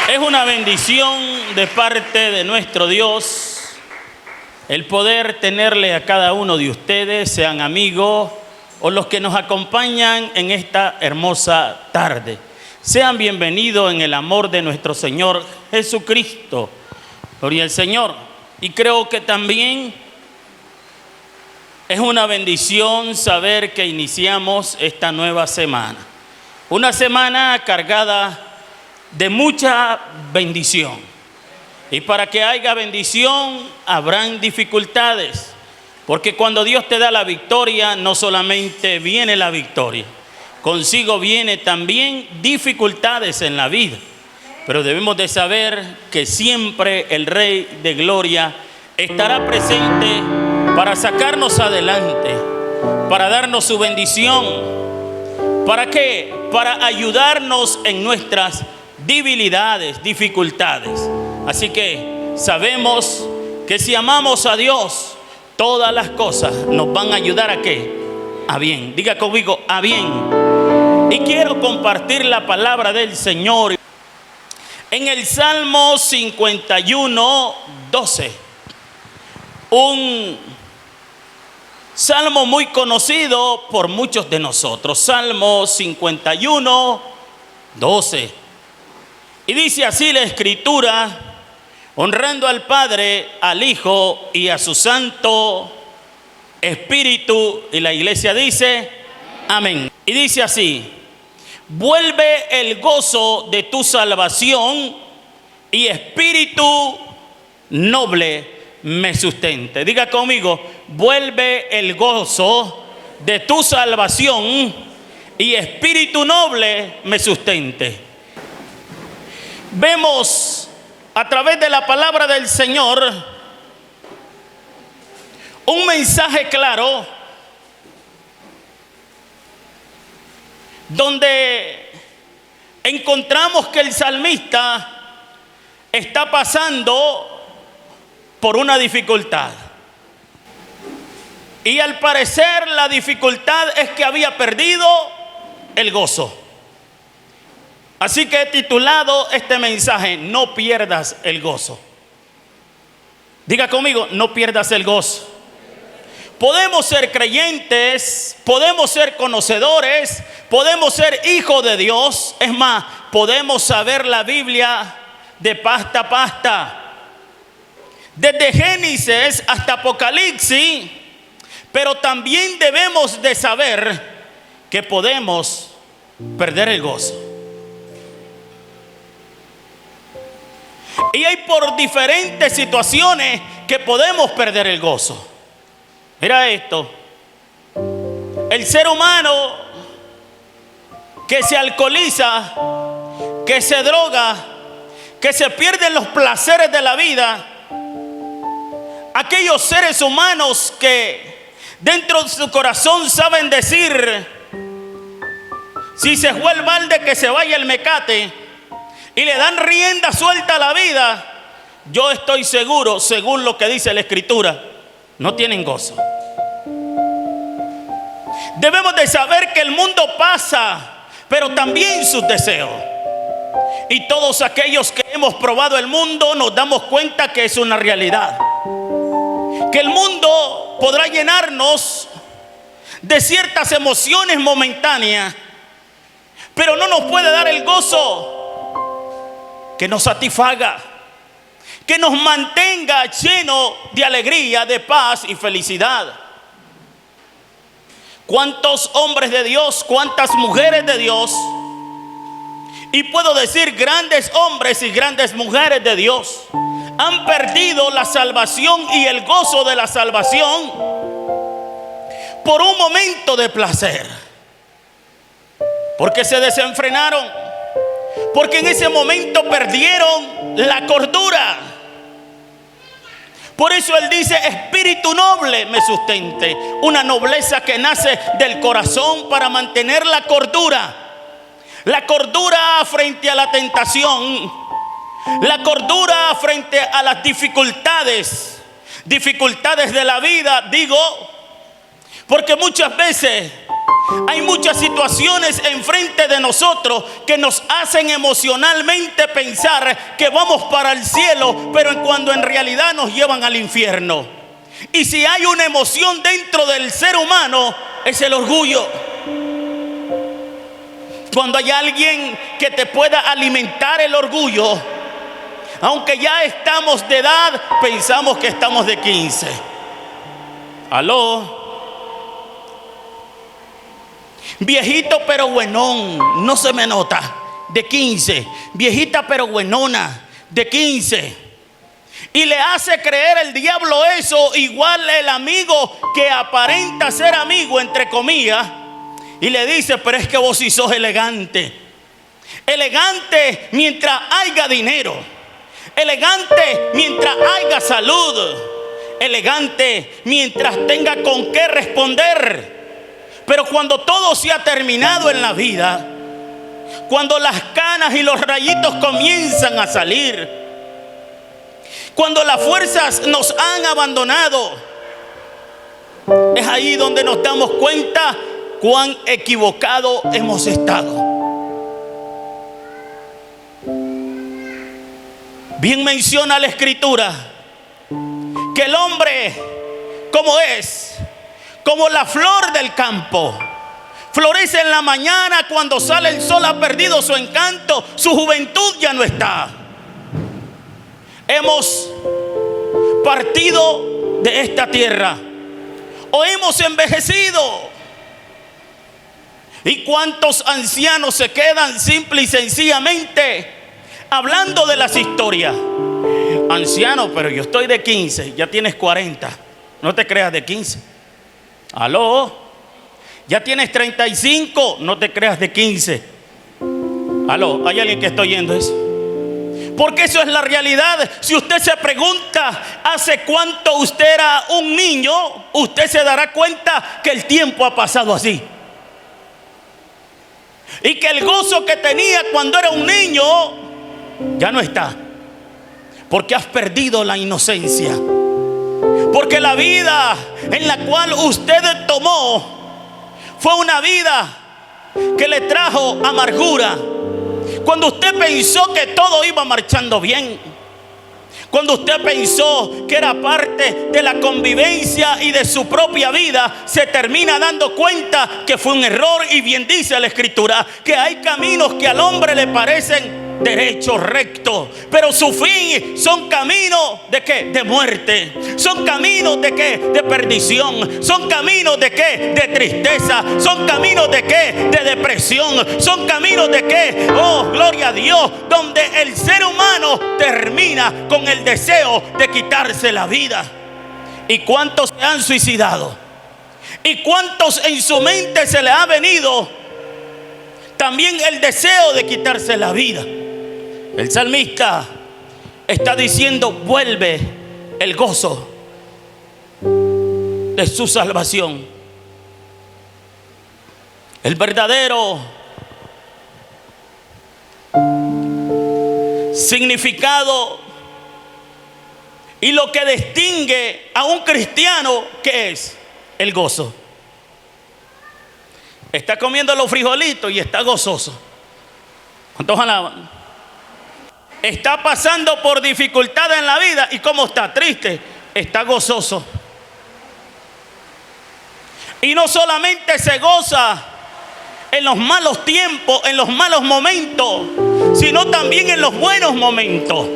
Es una bendición de parte de nuestro Dios el poder tenerle a cada uno de ustedes, sean amigos o los que nos acompañan en esta hermosa tarde. Sean bienvenidos en el amor de nuestro Señor Jesucristo. Gloria al Señor. Y creo que también es una bendición saber que iniciamos esta nueva semana. Una semana cargada de mucha bendición. Y para que haya bendición, habrán dificultades. Porque cuando Dios te da la victoria, no solamente viene la victoria, consigo viene también dificultades en la vida. Pero debemos de saber que siempre el Rey de Gloria estará presente para sacarnos adelante, para darnos su bendición. ¿Para qué? Para ayudarnos en nuestras debilidades, dificultades. Así que sabemos que si amamos a Dios, todas las cosas nos van a ayudar ¿a qué? A bien. Diga conmigo, a bien. Y quiero compartir la palabra del Señor en el Salmo 51, 12. Un salmo muy conocido por muchos de nosotros. Salmo 51, 12. Y dice así la Escritura, honrando al Padre, al Hijo y a su Santo Espíritu. Y la iglesia dice, amén. Y dice así, vuelve el gozo de tu salvación y espíritu noble me sustente. Diga conmigo, vuelve el gozo de tu salvación y espíritu noble me sustente. Vemos a través de la palabra del Señor un mensaje claro donde encontramos que el salmista está pasando por una dificultad. Y al parecer la dificultad es que había perdido el gozo. Así que he titulado este mensaje, no pierdas el gozo. Diga conmigo, no pierdas el gozo. Podemos ser creyentes, podemos ser conocedores, podemos ser hijos de Dios. Es más, podemos saber la Biblia de pasta a pasta, desde Génesis hasta Apocalipsis, pero también debemos de saber que podemos perder el gozo. Y hay por diferentes situaciones que podemos perder el gozo. Mira esto, el ser humano que se alcoholiza, que se droga, que se pierden los placeres de la vida, aquellos seres humanos que dentro de su corazón saben decir, si se fue el balde que se vaya el mecate, y le dan rienda suelta a la vida, yo estoy seguro, según lo que dice la Escritura, no tienen gozo. Debemos de saber que el mundo pasa, pero también sus deseos. Y todos aquellos que hemos probado el mundo nos damos cuenta que es una realidad. Que el mundo podrá llenarnos de ciertas emociones momentáneas, pero no nos puede dar el gozo que nos satisfaga, que nos mantenga lleno de alegría, de paz y felicidad. ¿Cuántos hombres de Dios, cuántas mujeres de Dios, y puedo decir grandes hombres y grandes mujeres de Dios, han perdido la salvación y el gozo de la salvación por un momento de placer? Porque se desenfrenaron, porque en ese momento perdieron la cordura. Por eso él dice, espíritu noble me sustente. Una nobleza que nace del corazón para mantener la cordura. La cordura frente a la tentación. La cordura frente a las dificultades. Dificultades de la vida, digo, porque muchas veces Hay muchas situaciones enfrente de nosotros que nos hacen emocionalmente pensar que vamos para el cielo, pero cuando en realidad nos llevan al infierno. Y si hay una emoción dentro del ser humano, es el orgullo. Cuando hay alguien que te pueda alimentar el orgullo, aunque ya estamos de edad, pensamos que estamos de 15. ¿Aló? Viejito pero buenón, no se me nota, de 15. Viejita pero buenona, de 15. Y le hace creer el diablo eso, igual el amigo que aparenta ser amigo, entre comillas, y le dice, pero es que vos sí sos elegante. Elegante mientras haya dinero. Elegante mientras haya salud. Elegante mientras tenga con qué responder. Pero cuando todo se ha terminado en la vida, cuando las canas y los rayitos comienzan a salir, cuando las fuerzas nos han abandonado, es ahí donde nos damos cuenta cuán equivocado hemos estado. Bien menciona la Escritura que el hombre, como es, como la flor del campo, florece en la mañana, cuando sale el sol ha perdido su encanto, su juventud ya no está. Hemos partido de esta tierra o hemos envejecido. ¿Y cuántos ancianos se quedan simple y sencillamente hablando de las historias? Anciano, pero yo estoy de 15, ya tienes 40, no te creas de 15. ¿Aló? Ya tienes 35, no te creas de 15. ¿Aló? ¿Hay alguien que está oyendo eso? Porque eso es la realidad. Si usted se pregunta hace cuánto usted era un niño, usted se dará cuenta que el tiempo ha pasado así. Y que el gozo que tenía cuando era un niño ya no está. Porque has perdido la inocencia. Porque la vida en la cual usted tomó fue una vida que le trajo amargura. Cuando usted pensó que todo iba marchando bien, cuando usted pensó que era parte de la convivencia y de su propia vida, se termina dando cuenta que fue un error. Y bien dice la Escritura que hay caminos que al hombre le parecen derechos, rectos, pero su fin son caminos de ¿qué? De muerte. Son caminos de ¿qué? De perdición. Son caminos de ¿qué? De tristeza. Son caminos de ¿qué? De depresión. Son caminos de ¿qué? Oh, gloria a Dios, donde el ser humano termina con el deseo de quitarse la vida. ¿Y cuántos se han suicidado? ¿Y cuántos en su mente se le ha venido también el deseo de quitarse la vida? El salmista está diciendo: vuelve el gozo de su salvación. El verdadero significado y lo que distingue a un cristiano, ¿qué es? El gozo. Está comiendo los frijolitos y está gozoso. ¿Cuántos alaban? Está pasando por dificultades en la vida y ¿cómo está? Triste. Está gozoso. Y no solamente se goza en los malos tiempos, en los malos momentos, sino también en los buenos momentos.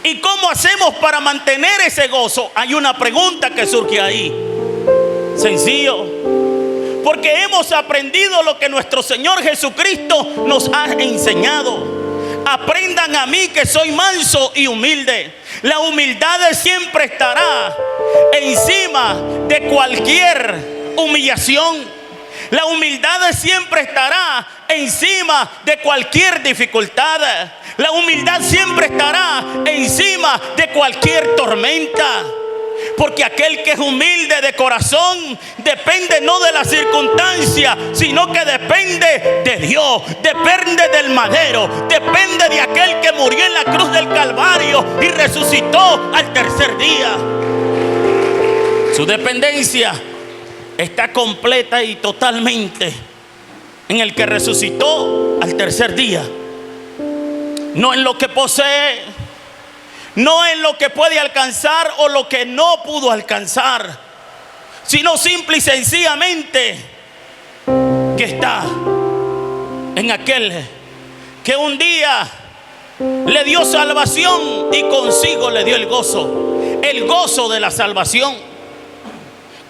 ¿Y cómo hacemos para mantener ese gozo? Hay una pregunta que surge ahí. Sencillo. Porque hemos aprendido lo que nuestro Señor Jesucristo nos ha enseñado. Aprendan a mí que soy manso y humilde. La humildad siempre estará encima de cualquier humillación. La humildad siempre estará encima de cualquier dificultad. La humildad siempre estará encima de cualquier tormenta. Porque aquel que es humilde de corazón depende no de la circunstancia, sino que depende de Dios, depende del madero, depende de aquel que murió en la cruz del Calvario y resucitó al tercer día. Su dependencia está completa y totalmente en el que resucitó al tercer día. No en lo que posee, no en lo que puede alcanzar o lo que no pudo alcanzar, sino simple y sencillamente que está en aquel que un día le dio salvación y consigo le dio el gozo de la salvación.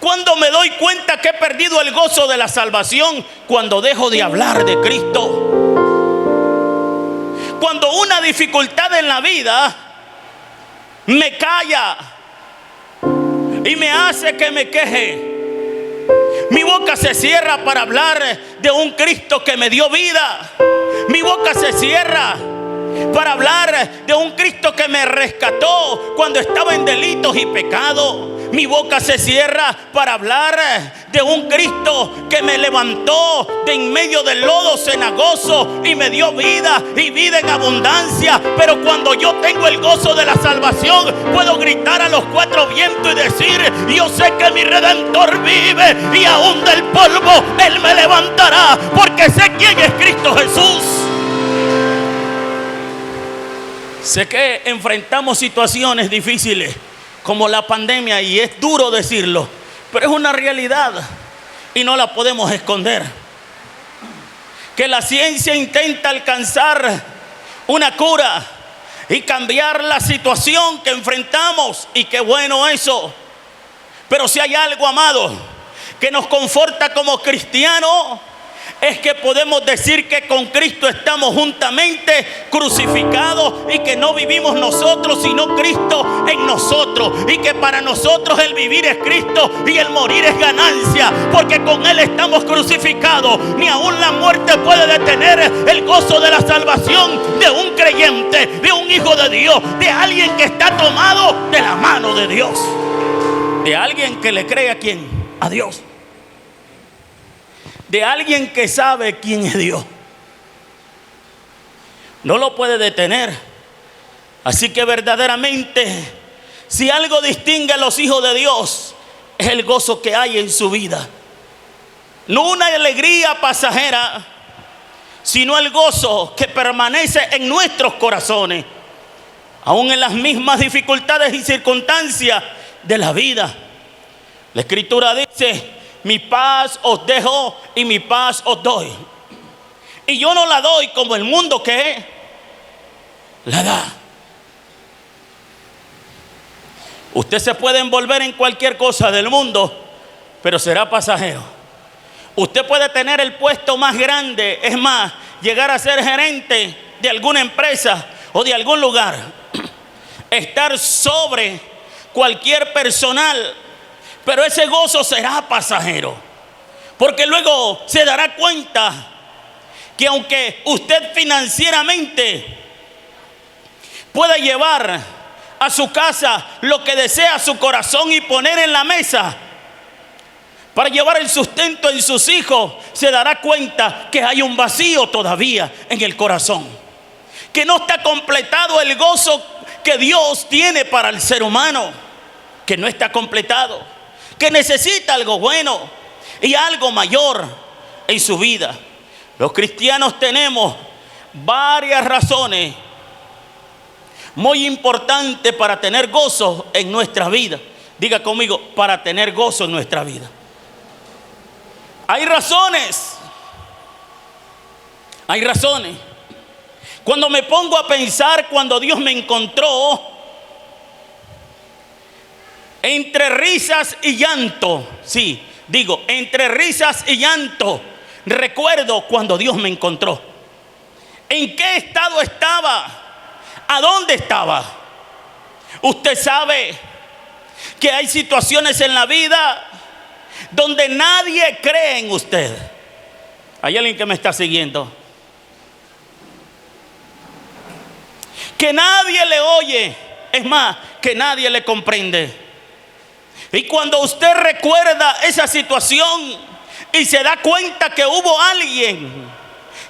Cuando me doy cuenta que he perdido el gozo de la salvación, cuando dejo de hablar de Cristo. Cuando una dificultad en la vida me calla y me hace que me queje, mi boca se cierra para hablar de un Cristo que me dio vida. Mi boca se cierra para hablar de un Cristo que me rescató cuando estaba en delitos y pecados. Mi boca se cierra para hablar de un Cristo que me levantó de en medio del lodo cenagoso y me dio vida y vida en abundancia. Pero cuando yo tengo el gozo de la salvación, puedo gritar a los cuatro vientos y decir: yo sé que mi Redentor vive y aún del polvo Él me levantará, porque sé quién es Cristo Jesús. Sé que enfrentamos situaciones difíciles como la pandemia, y es duro decirlo, pero es una realidad y no la podemos esconder. Que la ciencia intenta alcanzar una cura y cambiar la situación que enfrentamos, y qué bueno eso. Pero si hay algo, amado, que nos conforta como cristianos, es que podemos decir que con Cristo estamos juntamente crucificados, y que no vivimos nosotros sino Cristo en nosotros, y que para nosotros el vivir es Cristo y el morir es ganancia, porque con Él estamos crucificados. Ni aún la muerte puede detener el gozo de la salvación de un creyente, de un hijo de Dios, de alguien que está tomado de la mano de Dios, de alguien que le cree a quién, a Dios, de alguien que sabe quién es Dios. No lo puede detener. Así que verdaderamente, si algo distingue a los hijos de Dios, es el gozo que hay en su vida. No una alegría pasajera, sino el gozo que permanece en nuestros corazones, aún en las mismas dificultades y circunstancias de la vida. La Escritura dice: mi paz os dejo y mi paz os doy. Y yo no la doy como el mundo que la da. Usted se puede envolver en cualquier cosa del mundo, pero será pasajero. Usted puede tener el puesto más grande, es más, llegar a ser gerente de alguna empresa o de algún lugar, estar sobre cualquier personal, pero ese gozo será pasajero, porque luego se dará cuenta que aunque usted financieramente pueda llevar a su casa lo que desea su corazón y poner en la mesa para llevar el sustento en sus hijos, se dará cuenta que hay un vacío todavía en el corazón, que no está completado el gozo que Dios tiene para el ser humano, que no está completado, que necesita algo bueno y algo mayor en su vida. Los cristianos tenemos varias razones muy importantes para tener gozo en nuestra vida. Diga conmigo: para tener gozo en nuestra vida. Hay razones. Hay razones. Cuando me pongo a pensar, cuando Dios me encontró entre risas y llanto, sí, digo, entre risas y llanto, recuerdo cuando Dios me encontró. ¿En qué estado estaba? ¿A dónde estaba? Usted sabe que hay situaciones en la vida donde nadie cree en usted. ¿Hay alguien que me está siguiendo? Que nadie le oye, es más, que nadie le comprende. Y cuando usted recuerda esa situación y se da cuenta que hubo alguien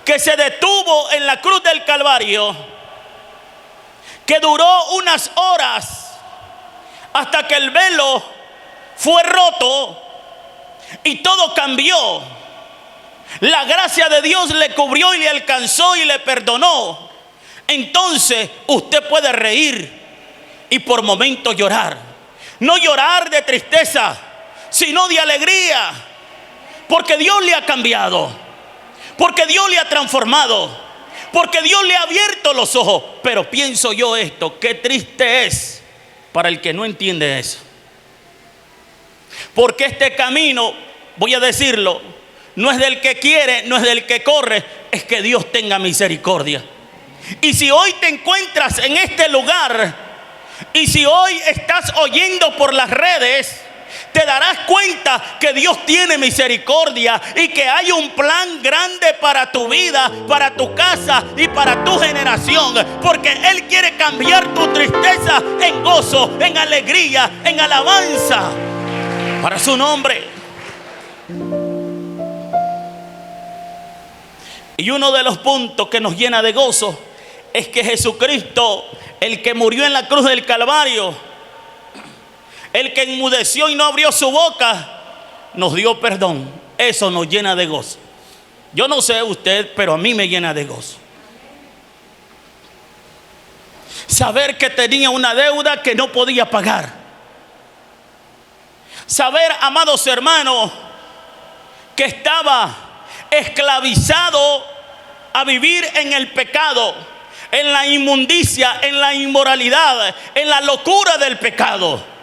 que se detuvo en la cruz del Calvario, que duró unas horas hasta que el velo fue roto, y todo cambió. La gracia de Dios le cubrió y le alcanzó y le perdonó. Entonces usted puede reír y por momentos llorar. No llorar de tristeza, sino de alegría. Porque Dios le ha cambiado. Porque Dios le ha transformado. Porque Dios le ha abierto los ojos. Pero pienso yo esto, qué triste es para el que no entiende eso. Porque este camino, voy a decirlo, no es del que quiere, no es del que corre, es que Dios tenga misericordia. Y si hoy te encuentras en este lugar, y si hoy estás oyendo por las redes, te darás cuenta que Dios tiene misericordia y que hay un plan grande para tu vida, para tu casa y para tu generación. Porque Él quiere cambiar tu tristeza en gozo, en alegría, en alabanza para su nombre. Y uno de los puntos que nos llena de gozo es que Jesucristo, el que murió en la cruz del Calvario, el que enmudeció y no abrió su boca, nos dio perdón. Eso nos llena de gozo. Yo no sé usted, pero a mí me llena de gozo. Saber que tenía una deuda que no podía pagar. Saber, amados hermanos, que estaba esclavizado a vivir en el pecado, en la inmundicia, en la inmoralidad, en la locura del pecado.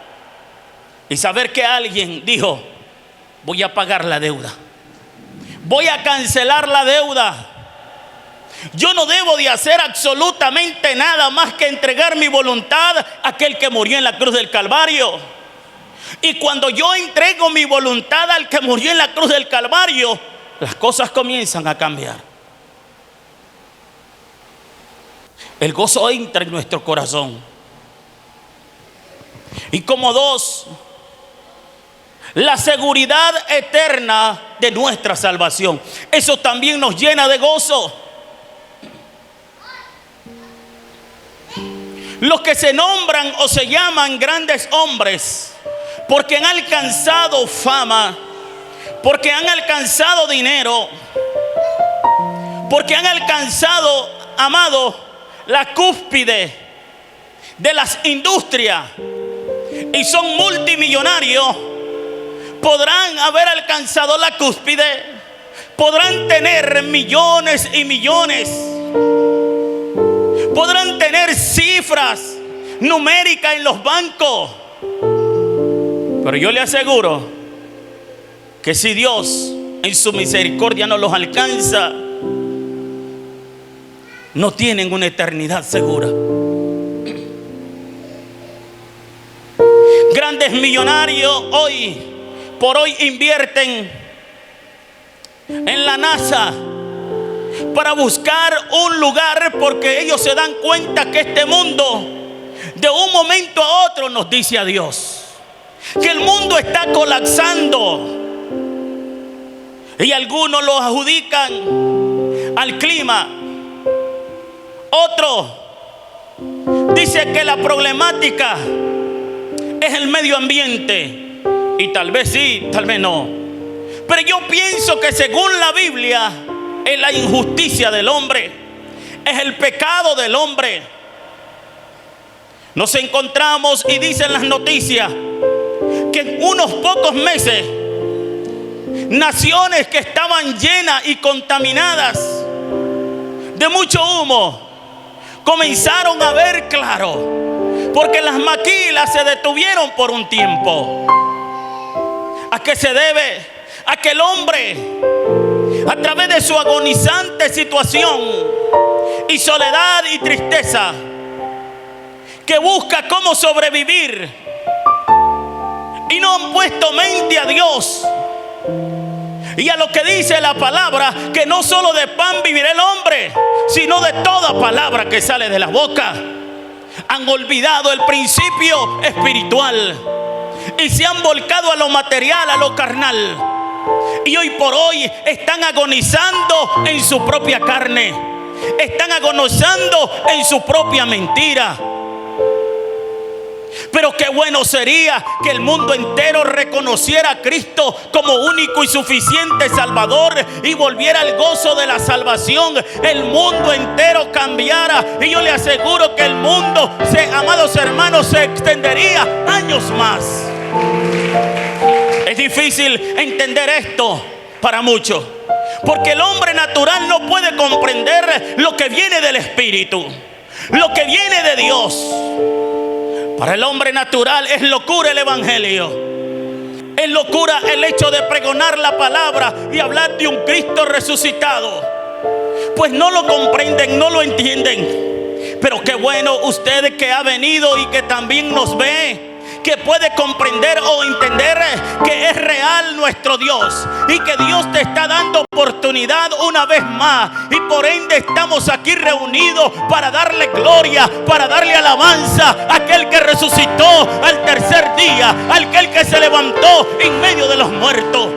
Y saber que alguien dijo: voy a pagar la deuda, voy a cancelar la deuda. Yo no debo de hacer absolutamente nada más que entregar mi voluntad a aquel que murió en la cruz del Calvario. Y cuando yo entrego mi voluntad al que murió en la cruz del Calvario, las cosas comienzan a cambiar. El gozo entra en nuestro corazón. Y como dos, la seguridad eterna de nuestra salvación. Eso también nos llena de gozo. Los que se nombran o se llaman grandes hombres, porque han alcanzado fama, porque han alcanzado dinero, porque han alcanzado, amado, la cúspide de las industrias y son multimillonarios, podrán haber alcanzado la cúspide, podrán tener millones y millones, podrán tener cifras numéricas en los bancos, pero yo le aseguro que si Dios en su misericordia no los alcanza, no tienen una eternidad segura. Grandes millonarios hoy por hoy invierten en la NASA para buscar un lugar, porque ellos se dan cuenta que este mundo de un momento a otro nos dice adiós, que el mundo está colapsando, y algunos lo adjudican al clima. Otro dice que la problemática es el medio ambiente, y tal vez sí, tal vez no. Pero yo pienso que según la Biblia es la injusticia del hombre, es el pecado del hombre. Nos encontramos, y dicen las noticias, que en unos pocos meses naciones que estaban llenas y contaminadas de mucho humo comenzaron a ver claro, porque las maquilas se detuvieron por un tiempo. ¿A qué se debe? A que el hombre, a través de su agonizante situación y soledad y tristeza, que busca cómo sobrevivir, y no han puesto mente a Dios y a lo que dice la palabra, que no solo de pan vivirá el hombre, sino de toda palabra que sale de la boca. Han olvidado el principio espiritual y se han volcado a lo material, a lo carnal, y hoy por hoy están agonizando en su propia carne, están agonizando en su propia mentira. Pero qué bueno sería que el mundo entero reconociera a Cristo como único y suficiente Salvador y volviera al gozo de la salvación. El mundo entero cambiara y yo le aseguro que el mundo, amados hermanos, se extendería años más. Es difícil entender esto para muchos, porque el hombre natural no puede comprender lo que viene del Espíritu, lo que viene de Dios. Para el hombre natural es locura el evangelio. Es locura el hecho de pregonar la palabra y hablar de un Cristo resucitado. Pues no lo comprenden, no lo entienden. Pero qué bueno usted que ha venido y que también nos ve, que puede comprender o entender que es real nuestro Dios y que Dios te está dando oportunidad una vez más, y por ende estamos aquí reunidos para darle gloria, para darle alabanza a aquel que resucitó al tercer día, a aquel que se levantó en medio de los muertos.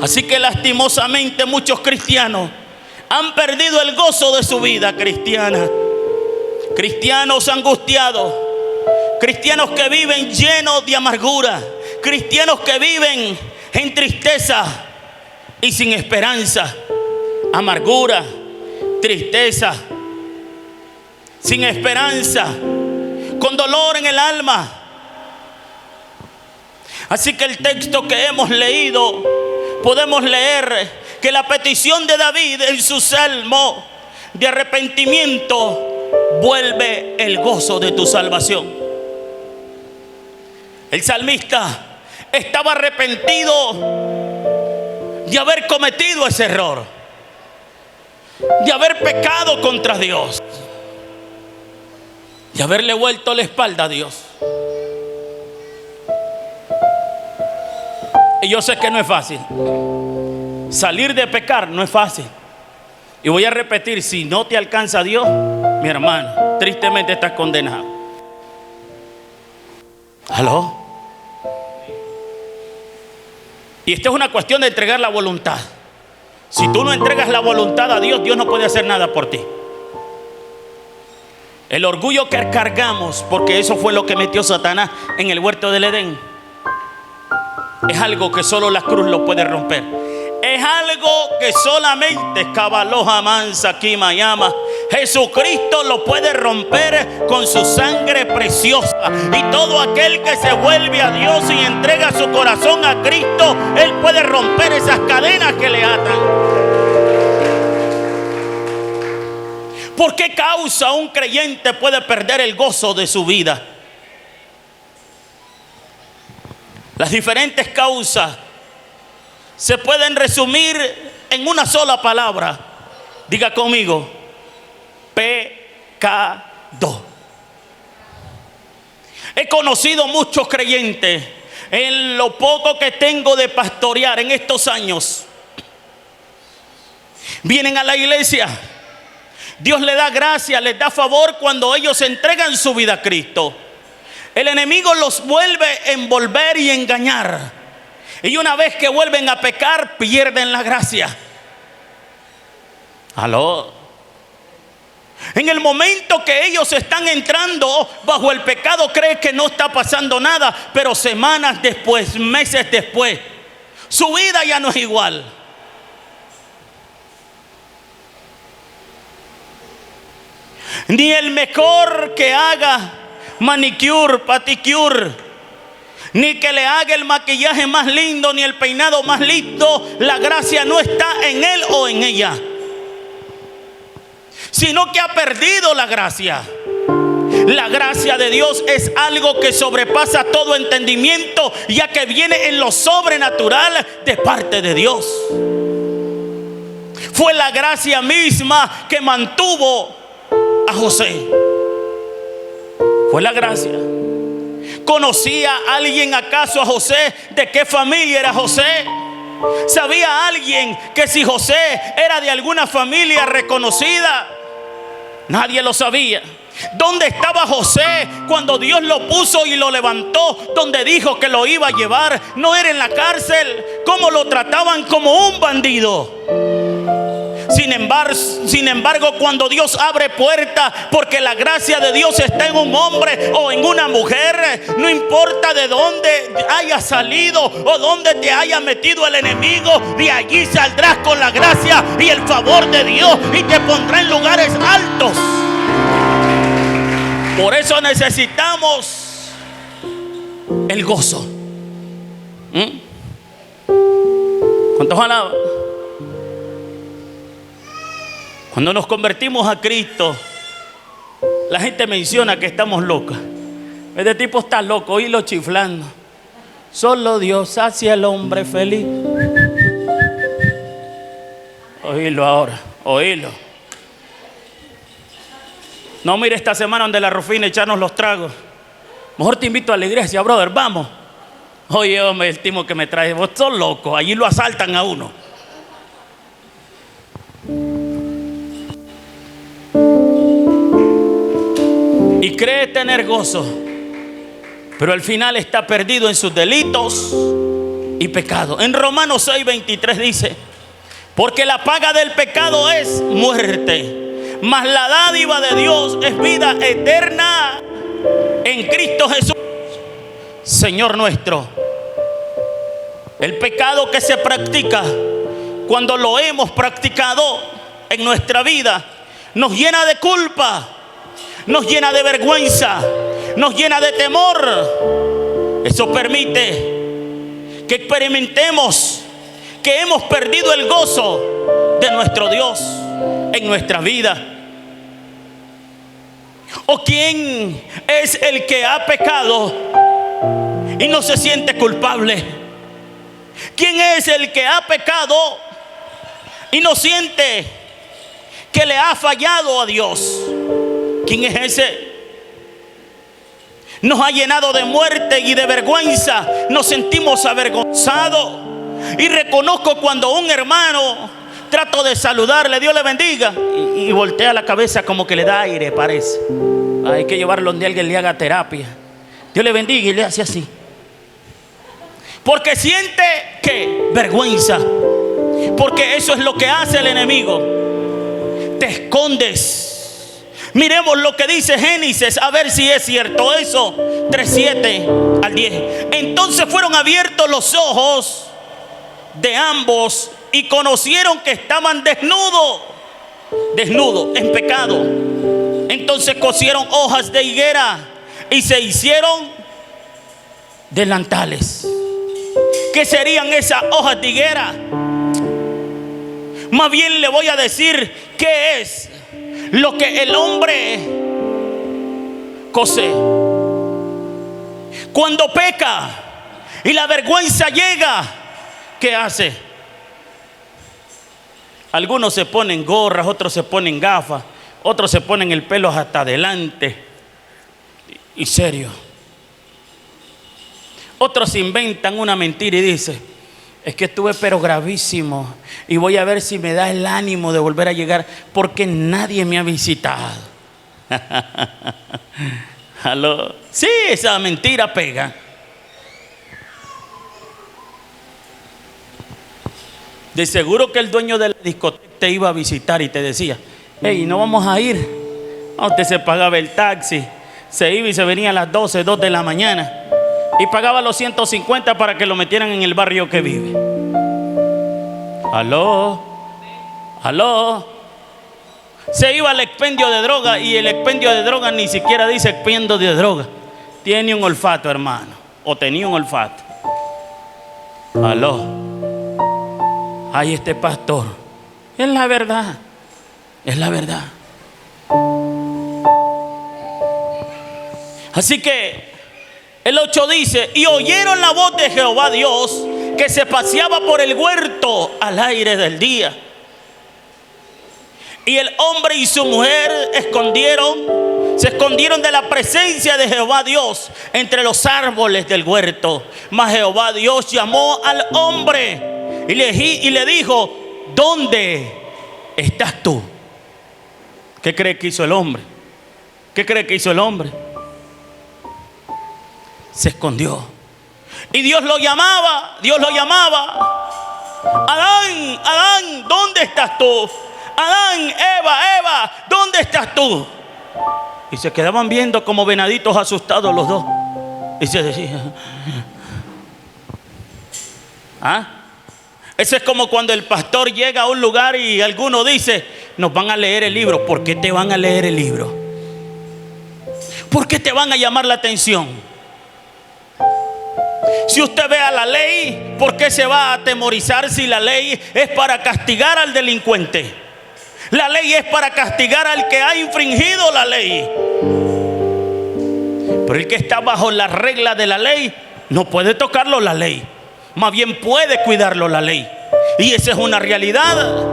Así que lastimosamente muchos cristianos han perdido el gozo de su vida cristiana. Cristianos angustiados, cristianos que viven llenos de amargura, cristianos que viven en tristeza y sin esperanza. Amargura, tristeza, sin esperanza, con dolor en el alma. Así que el texto que hemos leído, podemos leer que la petición de David en su salmo de arrepentimiento vuelve el gozo de tu salvación. El salmista estaba arrepentido de haber cometido ese error, de haber pecado contra Dios, de haberle vuelto la espalda a Dios. Y yo sé que no es fácil. Salir de pecar no es fácil. Y voy a repetir, si no te alcanza Dios, mi hermano, tristemente estás condenado. ¿Aló? Y esta es una cuestión de entregar la voluntad. Si tú no entregas la voluntad a Dios, Dios no puede hacer nada por ti. El orgullo que cargamos, porque eso fue lo que metió Satanás en el huerto del Edén, es algo que solo la cruz lo puede romper. Es algo que solamente Cabaloja Mansa aquí Mayama, Jesucristo lo puede romper con su sangre preciosa. Y todo aquel que se vuelve a Dios y entrega su corazón a Cristo, Él puede romper esas cadenas que le atan. ¿Por qué causa un creyente puede perder el gozo de su vida? Las diferentes causas se pueden resumir en una sola palabra. Diga conmigo: pecado. He conocido muchos creyentes en lo poco que tengo de pastorear en estos años. Vienen a la iglesia, Dios les da gracia, les da favor cuando ellos entregan su vida a Cristo. El enemigo los vuelve a envolver y engañar. Y una vez que vuelven a pecar, pierden la gracia. ¿Aló? En el momento que ellos están entrando bajo el pecado, creen que no está pasando nada. Pero semanas después, meses después, su vida ya no es igual. Ni el mejor que haga manicure, paticure, ni que le haga el maquillaje más lindo, ni el peinado más lindo, la gracia no está en él o en ella, sino que ha perdido la gracia. La gracia de Dios es algo que sobrepasa todo entendimiento, ya que viene en lo sobrenatural de parte de Dios. Fue la gracia misma que mantuvo a José. Fue la gracia. ¿Conocía alguien acaso a José? ¿De qué familia era José? ¿Sabía alguien que si José era de alguna familia reconocida? Nadie lo sabía. ¿Dónde estaba José cuando Dios lo puso y lo levantó? Donde dijo que lo iba a llevar. No era en la cárcel. ¿Cómo lo trataban? Como un bandido. Sin embargo, cuando Dios abre puertas, porque la gracia de Dios está en un hombre o en una mujer, no importa de dónde haya salido o dónde te haya metido el enemigo, de allí saldrás con la gracia y el favor de Dios y te pondrá en lugares altos. Por eso necesitamos el gozo. ¿Cuántos alaban? Cuando nos convertimos a Cristo, la gente menciona que estamos locos. Este tipo está loco, oílo chiflando. Solo Dios hace al hombre feliz. Oílo ahora, oílo. No mire esta semana donde la Rufina echarnos los tragos. Mejor te invito a la iglesia, brother, vamos. Oye, hombre, el timo que me trae, vos sos loco, allí lo asaltan a uno. Y cree tener gozo, pero al final está perdido en sus delitos y pecados. En Romanos 6:23 dice: porque la paga del pecado es muerte, mas la dádiva de Dios es vida eterna en Cristo Jesús, Señor nuestro. El pecado que se practica, cuando lo hemos practicado en nuestra vida, nos llena de culpa, nos llena de vergüenza, nos llena de temor. Eso permite que experimentemos que hemos perdido el gozo de nuestro Dios en nuestra vida. ¿O quién es el que ha pecado y no se siente culpable? ¿Quién es el que ha pecado y no siente que le ha fallado a Dios? ¿Quién es ese? Nos ha llenado de muerte y de vergüenza. Nos sentimos avergonzados. Y reconozco cuando un hermano trato de saludarle, Dios le bendiga, y voltea la cabeza como que le da aire, parece. Hay que llevarlo donde alguien le haga terapia. Dios le bendiga, y le hace así. Porque siente que vergüenza. Porque eso es lo que hace el enemigo. Te escondes. Miremos lo que dice Génesis, a ver si es cierto eso. 3:7 al 10. Entonces fueron abiertos los ojos de ambos y conocieron que estaban desnudos en pecado. Entonces cosieron hojas de higuera y se hicieron delantales. ¿Qué serían esas hojas de higuera? Más bien le voy a decir qué es lo que el hombre cose. Cuando peca y la vergüenza llega, ¿qué hace? Algunos se ponen gorras, otros se ponen gafas, otros se ponen el pelo hasta adelante. Y serio. Otros inventan una mentira y dicen: es que estuve pero gravísimo y voy a ver si me da el ánimo de volver a llegar porque nadie me ha visitado. ¿Aló? Sí, esa mentira pega. De seguro que el dueño de la discoteca te iba a visitar y te decía: hey, no vamos a ir. Usted se pagaba el taxi, se iba y se venía a las 2 de la mañana y pagaba los 150 para que lo metieran en el barrio que vive. Aló, aló. Se iba al expendio de droga y el expendio de droga ni siquiera dice expendio de droga. Tiene un olfato, hermano, o tenía un olfato. Aló. Ay, este pastor. Es la verdad. Es la verdad. Así que el 8 dice: y oyeron la voz de Jehová Dios que se paseaba por el huerto al aire del día. Y el hombre y su mujer se escondieron de la presencia de Jehová Dios entre los árboles del huerto. Mas Jehová Dios llamó al hombre y le dijo: ¿dónde estás tú? ¿Qué cree que hizo el hombre? ¿Qué cree que hizo el hombre? Se escondió. Y Dios lo llamaba. Adán, Adán, ¿dónde estás tú? Adán, Eva, ¿dónde estás tú? Y se quedaban viendo como venaditos asustados los dos. Y se decían, eso es como cuando el pastor llega a un lugar y alguno dice, nos van a leer el libro. ¿Por qué te van a leer el libro? ¿Por qué te van a llamar la atención? Si usted ve a la ley, ¿por qué se va a atemorizar si la ley es para castigar al delincuente? La ley es para castigar al que ha infringido la ley. Pero el que está bajo la regla de la ley no puede tocarlo la ley. Más bien puede cuidarlo la ley. Y esa es una realidad.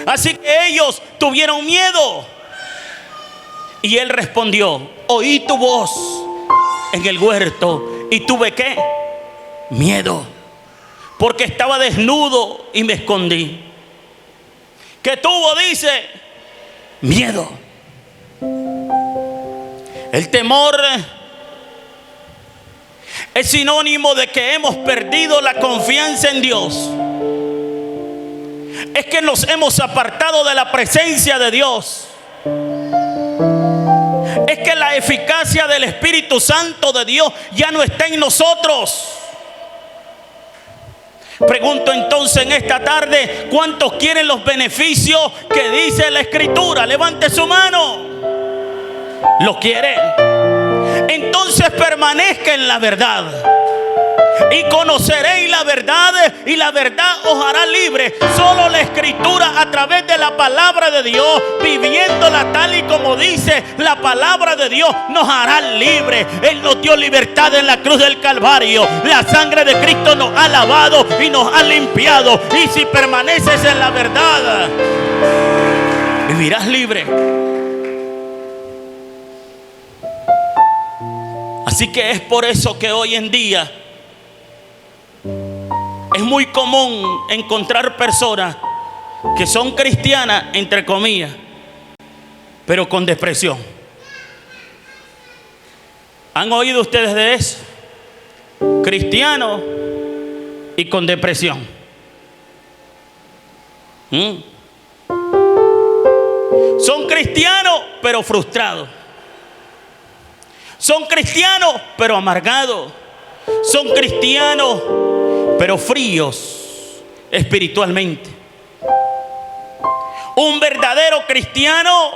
Así que ellos tuvieron miedo. Y él respondió, oí tu voz en el huerto y tuve ¿qué? Miedo, porque estaba desnudo y me escondí. ¿Qué tuvo? Dice, miedo. El temor es sinónimo de que hemos perdido la confianza en Dios. Es que nos hemos apartado de la presencia de Dios. Es que la eficacia del Espíritu Santo de Dios ya no está en nosotros. Pregunto entonces en esta tarde, ¿cuántos quieren los beneficios que dice la Escritura? Levante su mano. ¿Lo quiere? Entonces permanezca en la verdad. Y conoceréis la verdad, y la verdad os hará libre. Solo la Escritura, a través de la palabra de Dios, viviéndola tal y como dice la palabra de Dios, nos hará libre. Él nos dio libertad en la cruz del Calvario. La sangre de Cristo nos ha lavado y nos ha limpiado. Y si permaneces en la verdad, vivirás libre. Así que es por eso que hoy en día es muy común encontrar personas que son cristianas, entre comillas, pero con depresión. ¿Han oído ustedes de eso? Cristianos y con depresión. Son cristianos, pero frustrados. Son cristianos, pero amargados. Son cristianos, pero fríos espiritualmente. Un verdadero cristiano,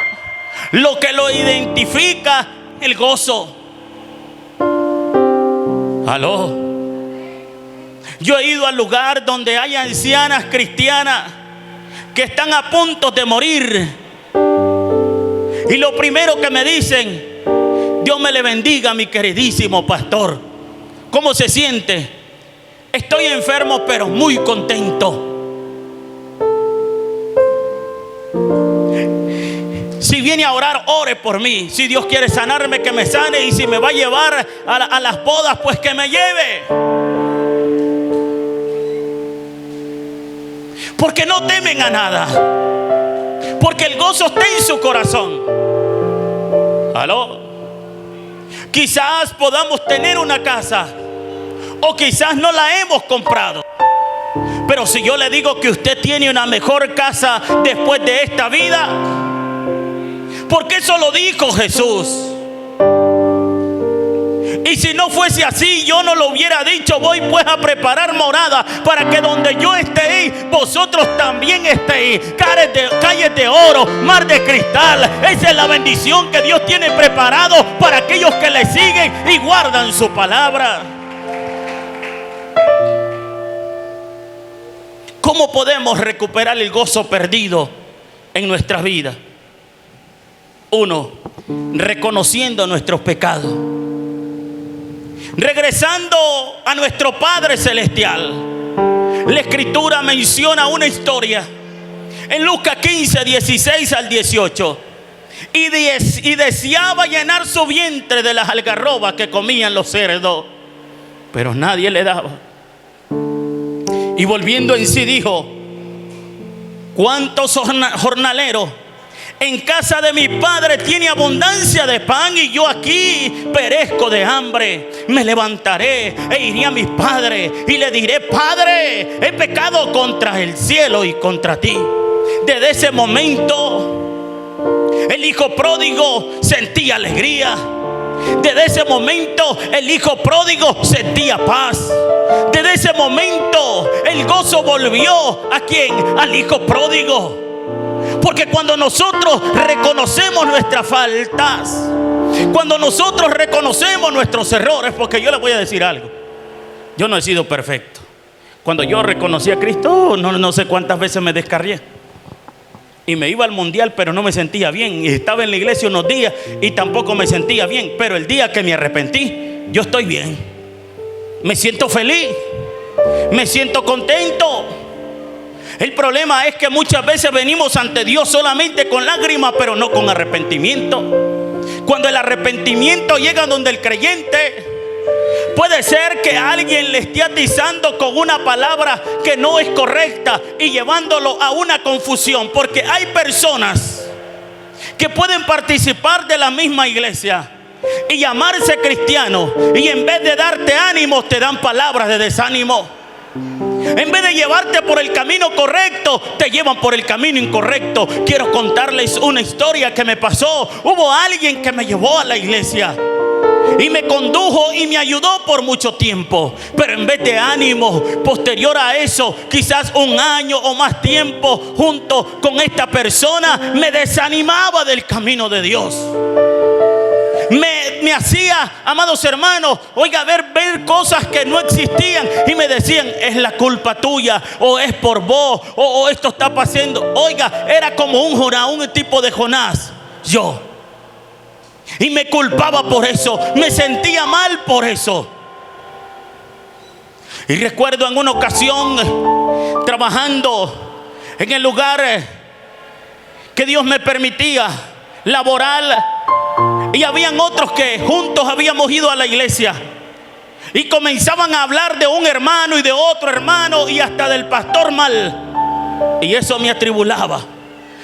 lo que lo identifica, el gozo. Aló. Yo he ido al lugar donde hay ancianas cristianas que están a punto de morir, y lo primero que me dicen, Dios me le bendiga, mi queridísimo pastor. ¿Cómo se siente? Estoy enfermo, pero muy contento. Si viene a orar, ore por mí. Si Dios quiere sanarme, que me sane. Y si me va a llevar a las bodas, pues que me lleve. Porque no temen a nada. Porque el gozo está en su corazón. ¿Aló? Quizás podamos tener una casa, o quizás no la hemos comprado. Pero si yo le digo que usted tiene una mejor casa después de esta vida, porque eso lo dijo Jesús. Y si no fuese así, yo no lo hubiera dicho. Voy pues a preparar morada, para que donde yo esté, vosotros también estéis. Calles de oro, mar de cristal. Esa es la bendición que Dios tiene preparado para aquellos que le siguen y guardan su palabra. ¿Cómo podemos recuperar el gozo perdido en nuestras vidas? 1. Reconociendo nuestros pecados, regresando a nuestro Padre Celestial. La Escritura menciona una historia en Lucas 15, 16 al 18. Y deseaba llenar su vientre de las algarrobas que comían los cerdos, pero nadie le daba. Y volviendo en sí dijo: ¿cuántos jornaleros en casa de mi padre tiene abundancia de pan, y yo aquí perezco de hambre? Me levantaré e iré a mis padres y le diré: Padre, he pecado contra el cielo y contra ti. Desde ese momento, el hijo pródigo sentía alegría. Desde ese momento, el hijo pródigo sentía paz. Desde ese momento, el gozo volvió ¿a quién? Al hijo pródigo. Porque cuando nosotros reconocemos nuestras faltas, cuando nosotros reconocemos nuestros errores, porque yo les voy a decir algo, yo no he sido perfecto. Cuando yo reconocí a Cristo, no sé cuántas veces me descarrié. Y me iba al mundial, pero no me sentía bien. Y estaba en la iglesia unos días y tampoco me sentía bien. Pero el día que me arrepentí, yo estoy bien. Me siento feliz. Me siento contento. El problema es que muchas veces venimos ante Dios solamente con lágrimas, pero no con arrepentimiento. Cuando el arrepentimiento llega donde el creyente, puede ser que alguien le esté atizando con una palabra que no es correcta y llevándolo a una confusión. Porque hay personas que pueden participar de la misma iglesia y llamarse cristianos, y en vez de darte ánimo te dan palabras de desánimo. En vez de llevarte por el camino correcto, te llevan por el camino incorrecto. Quiero contarles una historia que me pasó. Hubo alguien que me llevó a la iglesia y me condujo y me ayudó por mucho tiempo. Pero en vez de ánimo, posterior a eso, quizás un año o más tiempo junto con esta persona, me desanimaba del camino de Dios. Me hacía, amados hermanos, oiga, ver cosas que no existían. Y me decían, es la culpa tuya, o es por vos, o esto está pasando. Oiga, era como un tipo de Jonás. Y me culpaba por eso. Me sentía mal por eso. Y recuerdo en una ocasión, trabajando en el lugar que Dios me permitía laborar, y habían otros que juntos habíamos ido a la iglesia, y comenzaban a hablar de un hermano y de otro hermano y hasta del pastor mal. Y eso me atribulaba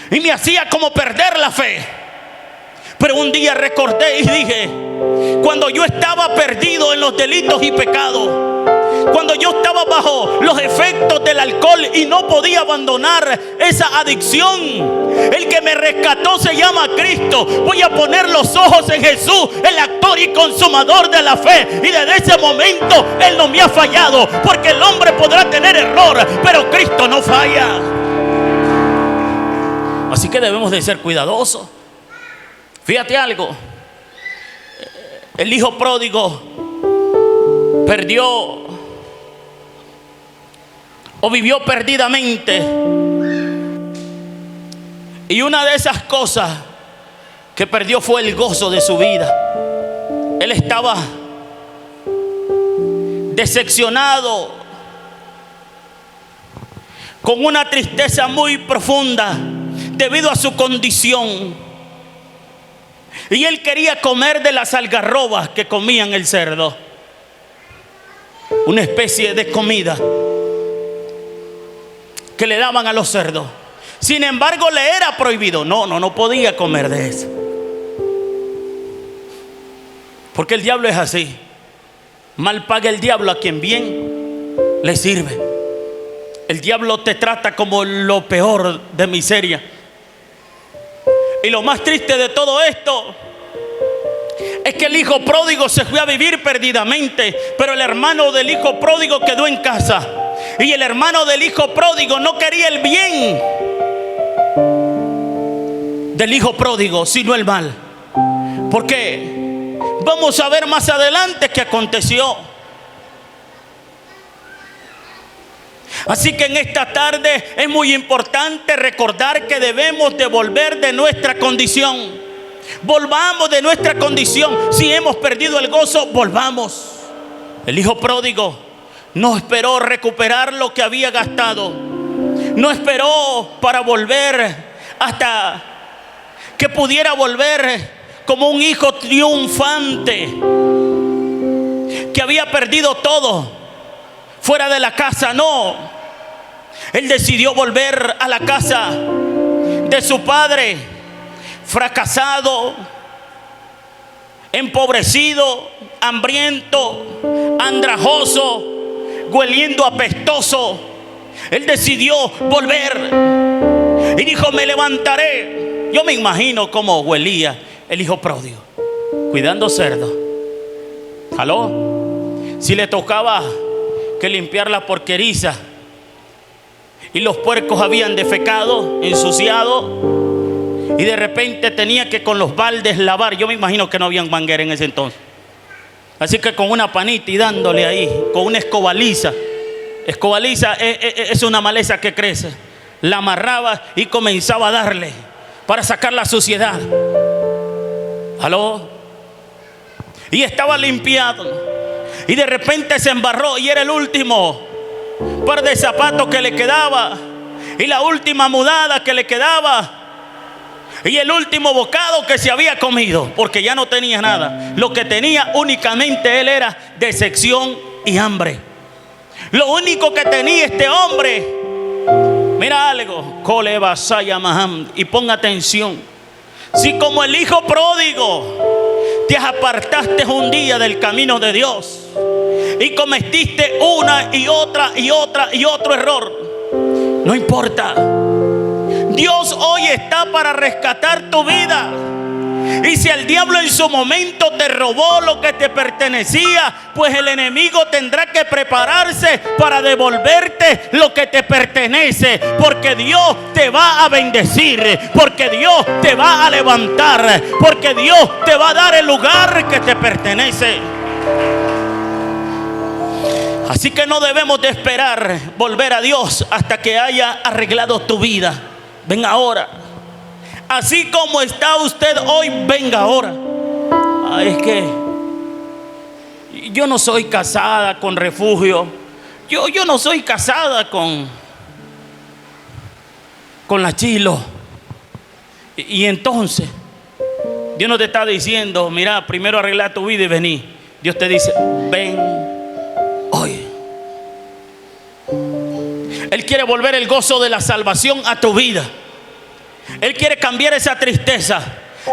y me hacía como perder la fe. Pero un día recordé y dije, cuando yo estaba perdido en los delitos y pecados, cuando yo estaba bajo los efectos del alcohol y no podía abandonar esa adicción, el que me rescató se llama Cristo. Voy a poner los ojos en Jesús, el actor y consumador de la fe. Y desde ese momento Él no me ha fallado. Porque el hombre podrá tener error, pero Cristo no falla. Así que debemos de ser cuidadosos. Fíjate algo, el hijo pródigo perdió o vivió perdidamente. Y una de esas cosas que perdió fue el gozo de su vida. Él estaba decepcionado, con una tristeza muy profunda debido a su condición. Y él quería comer de las algarrobas que comían el cerdo, una especie de comida que le daban a los cerdos. Sin embargo, le era prohibido. No podía comer de eso. Porque el diablo es así. Mal paga el diablo a quien bien le sirve. El diablo te trata como lo peor de miseria. Y lo más triste de todo esto es que el hijo pródigo se fue a vivir perdidamente, pero el hermano del hijo pródigo quedó en casa. Y el hermano del hijo pródigo no quería el bien del hijo pródigo, sino el mal. Porque vamos a ver más adelante qué aconteció. Así que en esta tarde es muy importante recordar que debemos de volver de nuestra condición. Volvamos de nuestra condición. Si hemos perdido el gozo, volvamos. El hijo pródigo no esperó recuperar lo que había gastado. No esperó para volver hasta que pudiera volver como un hijo triunfante que había perdido todo fuera de la casa. No, él decidió volver a la casa de su padre, fracasado, empobrecido, hambriento, andrajoso, hueliendo apestoso. Él decidió volver. Y dijo: me levantaré. Yo me imagino cómo huelía el hijo pródigo, cuidando cerdos. ¿Aló? Si le tocaba que limpiar la porqueriza y los puercos habían defecado, ensuciado, y de repente tenía que con los baldes lavar. Yo me imagino que no habían manguera en ese entonces. Así que con una panita y dándole ahí, con una escobaliza. Escobaliza es una maleza que crece. La amarraba y comenzaba a darle para sacar la suciedad. ¿Aló? Y estaba limpiado. Y de repente se embarró y era el último par de zapatos que le quedaba. Y la última mudada que le quedaba. Y el último bocado que se había comido, porque ya no tenía nada. Lo que tenía únicamente él era decepción y hambre. Lo único que tenía este hombre, mira algo, y ponga atención. Si como el hijo pródigo te apartaste un día del camino de Dios y cometiste una y otra y otro error, no importa. Dios hoy está para rescatar tu vida. Y si el diablo en su momento te robó lo que te pertenecía, pues el enemigo tendrá que prepararse para devolverte lo que te pertenece. Porque Dios te va a bendecir, porque Dios te va a levantar, porque Dios te va a dar el lugar que te pertenece. Así que no debemos de esperar volver a Dios hasta que haya arreglado tu vida. Ven ahora. Así como está usted hoy, venga ahora. Es que yo no soy casada con refugio. Yo no soy casada con la Chilo. Y entonces Dios no te está diciendo: mira, primero arregla tu vida y vení. Dios te dice: ven hoy. Él quiere volver el gozo de la salvación a tu vida. Él quiere cambiar esa tristeza.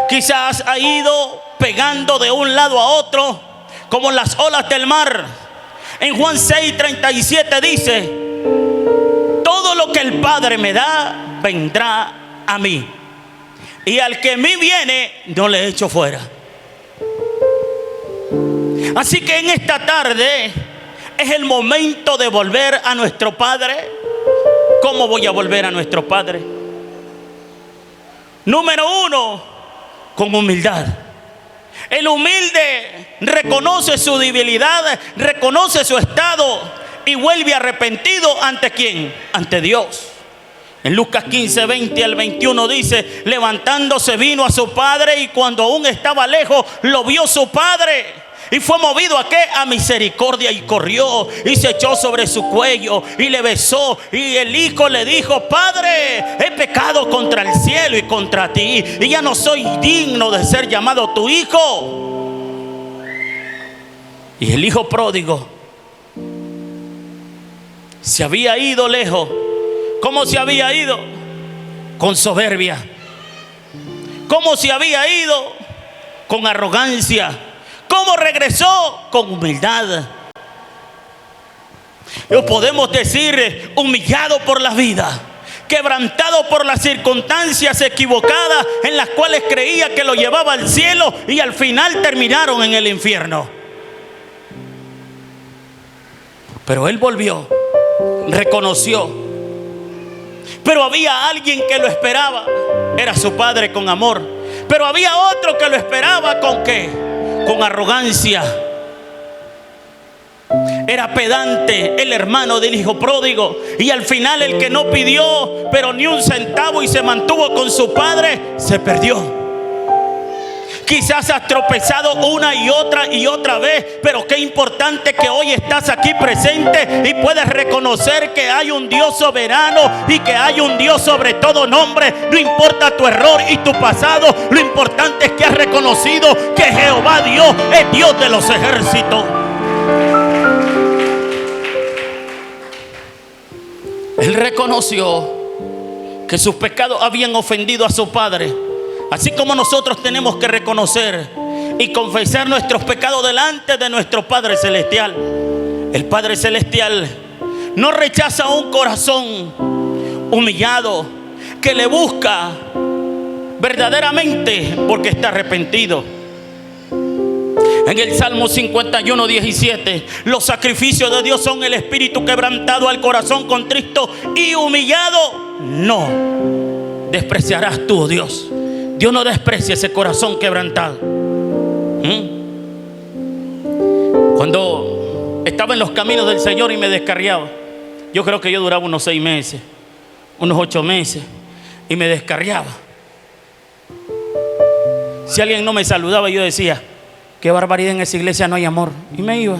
Quizás ha ido pegando de un lado a otro como las olas del mar. En Juan 6:37 dice: todo lo que el Padre me da vendrá a mí, y al que a mí viene no le echo fuera. Así que en esta tarde es el momento de volver a nuestro Padre. ¿Cómo voy a volver a nuestro Padre? Número 1, con humildad. El humilde reconoce su debilidad, reconoce su estado y vuelve arrepentido. ¿Ante quién? Ante Dios. En Lucas 15:20 al 21 dice: levantándose vino a su padre, y cuando aún estaba lejos lo vio su padre. Y fue movido ¿a qué? A misericordia, y corrió y se echó sobre su cuello y le besó. Y el hijo le dijo: Padre, he pecado contra el cielo y contra ti, y ya no soy digno de ser llamado tu hijo. Y el hijo pródigo se había ido lejos. ¿Cómo se había ido? Con soberbia. ¿Cómo se había ido? Con arrogancia. ¿Cómo regresó? Con humildad. Lo podemos decir: humillado por la vida, quebrantado por las circunstancias equivocadas en las cuales creía que lo llevaba al cielo y al final terminaron en el infierno. Pero él volvió, reconoció. Pero había alguien que lo esperaba. Era su padre con amor. Pero había otro que lo esperaba ¿con qué? Con arrogancia. Era pedante el hermano del hijo pródigo, y al final el que no pidió pero ni un centavo y se mantuvo con su padre, se perdió. Quizás has tropezado una y otra vez, pero qué importante que hoy estás aquí presente y puedes reconocer que hay un Dios soberano y que hay un Dios sobre todo nombre. No importa tu error y tu pasado, lo importante es que has reconocido que Jehová Dios es Dios de los ejércitos. Él reconoció que sus pecados habían ofendido a su padre. Así como nosotros tenemos que reconocer y confesar nuestros pecados delante de nuestro Padre Celestial. El Padre Celestial no rechaza un corazón humillado, que le busca verdaderamente porque está arrepentido. En el Salmo 51, 17, los sacrificios de Dios son el espíritu quebrantado, al corazón contrito y humillado no despreciarás tú, Dios. Dios no desprecia ese corazón quebrantado. Cuando estaba en los caminos del Señor y me descarriaba, yo creo que yo duraba unos 6 meses, unos 8 meses, y me descarriaba. Si alguien no me saludaba, yo decía: qué barbaridad, en esa iglesia no hay amor, y me iba.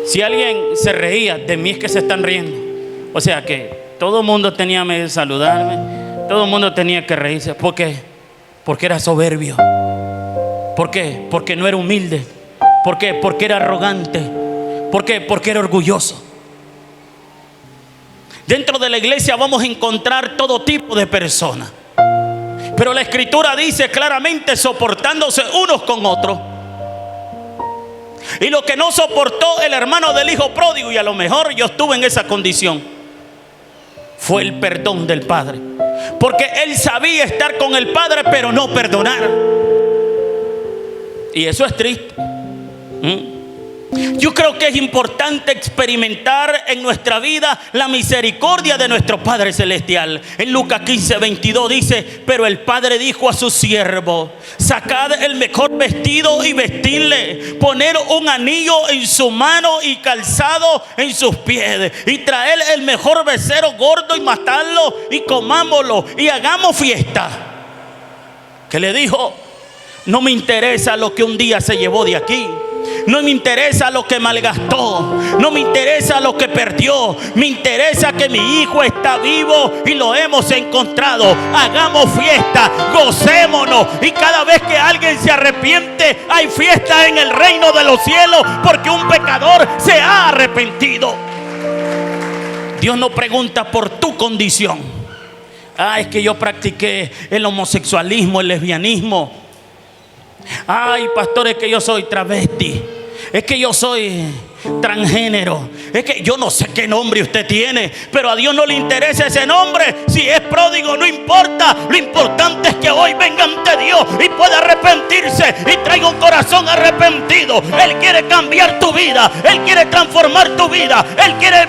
Si alguien se reía de mí, es que se están riendo. O sea que todo el mundo tenía que saludarme, todo el mundo tenía que reírse. ¿Por qué? Porque era soberbio. ¿Por qué? Porque no era humilde. ¿Por qué? Porque era arrogante. ¿Por qué? Porque era orgulloso. Dentro de la iglesia vamos a encontrar todo tipo de personas, pero la Escritura dice claramente: soportándose unos con otros. Y lo que no soportó el hermano del hijo pródigo, y a lo mejor yo estuve en esa condición, fue el perdón del Padre. Porque él sabía estar con el Padre, pero no perdonar. Y eso es triste. Yo creo que es importante experimentar en nuestra vida la misericordia de nuestro Padre Celestial. En Lucas 15, 22 dice: pero el Padre dijo a su siervo: sacad el mejor vestido y vestidle, poner un anillo en su mano y calzado en sus pies, y traer el mejor becerro gordo y matarlo, y comámoslo y hagamos fiesta. ¿Qué le dijo? No me interesa lo que un día se llevó de aquí. No me interesa lo que malgastó. No me interesa lo que perdió. Me interesa que mi hijo está vivo y lo hemos encontrado. Hagamos fiesta, gocémonos. Y cada vez que alguien se arrepiente, hay fiesta en el reino de los cielos, porque un pecador se ha arrepentido. Dios no pregunta por tu condición. Es que yo practiqué el homosexualismo, el lesbianismo. Ay, pastor, es que yo soy travesti, es que yo soy transgénero, es que yo no sé qué nombre usted tiene, pero a Dios no le interesa ese nombre. Si es pródigo, no importa. Lo importante es que hoy venga ante Dios y pueda arrepentirse y traiga un corazón arrepentido. Él quiere cambiar tu vida, Él quiere transformar tu vida, Él quiere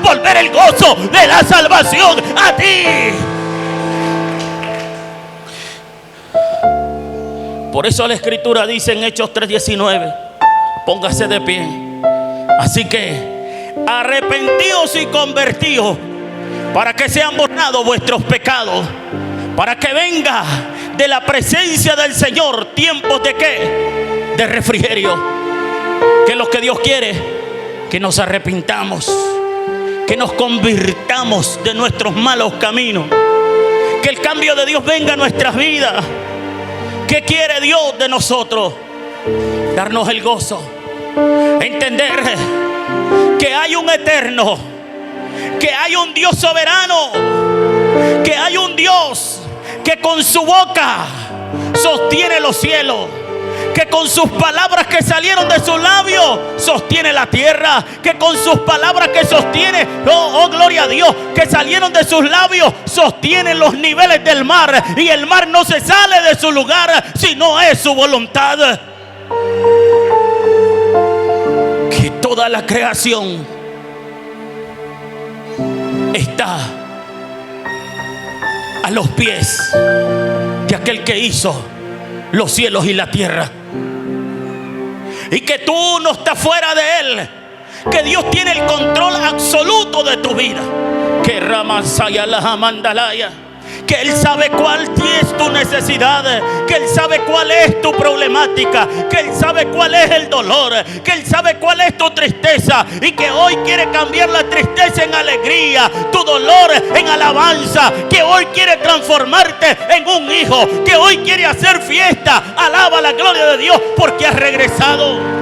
volver el gozo de la salvación a ti. Por eso la Escritura dice en Hechos 3:19: póngase de pie. Así que arrepentíos y convertíos, para que sean borrados vuestros pecados, para que venga de la presencia del Señor tiempos de ¿qué? De refrigerio. Que es lo que Dios quiere: que nos arrepintamos, que nos convirtamos de nuestros malos caminos, que el cambio de Dios venga a nuestras vidas. ¿Qué quiere Dios de nosotros? Darnos el gozo, entender que hay un eterno, que hay un Dios soberano, que hay un Dios que con su boca sostiene los cielos, que con sus palabras que salieron de sus labios sostiene la tierra, que con sus palabras que sostiene, gloria a Dios, que salieron de sus labios sostiene los niveles del mar, y el mar no se sale de su lugar si no es su voluntad. Que toda la creación está a los pies de aquel que hizo los cielos y la tierra, y que tú no estás fuera de Él, que Dios tiene el control absoluto de tu vida, que Ramasaya la Mandalaya, que Él sabe cuál es tu necesidad, que Él sabe cuál es tu problemática, que Él sabe cuál es el dolor, que Él sabe cuál es tu tristeza, y que hoy quiere cambiar la tristeza en alegría, tu dolor en alabanza, que hoy quiere transformarte en un hijo, que hoy quiere hacer fiesta. Alaba la gloria de Dios porque has regresado.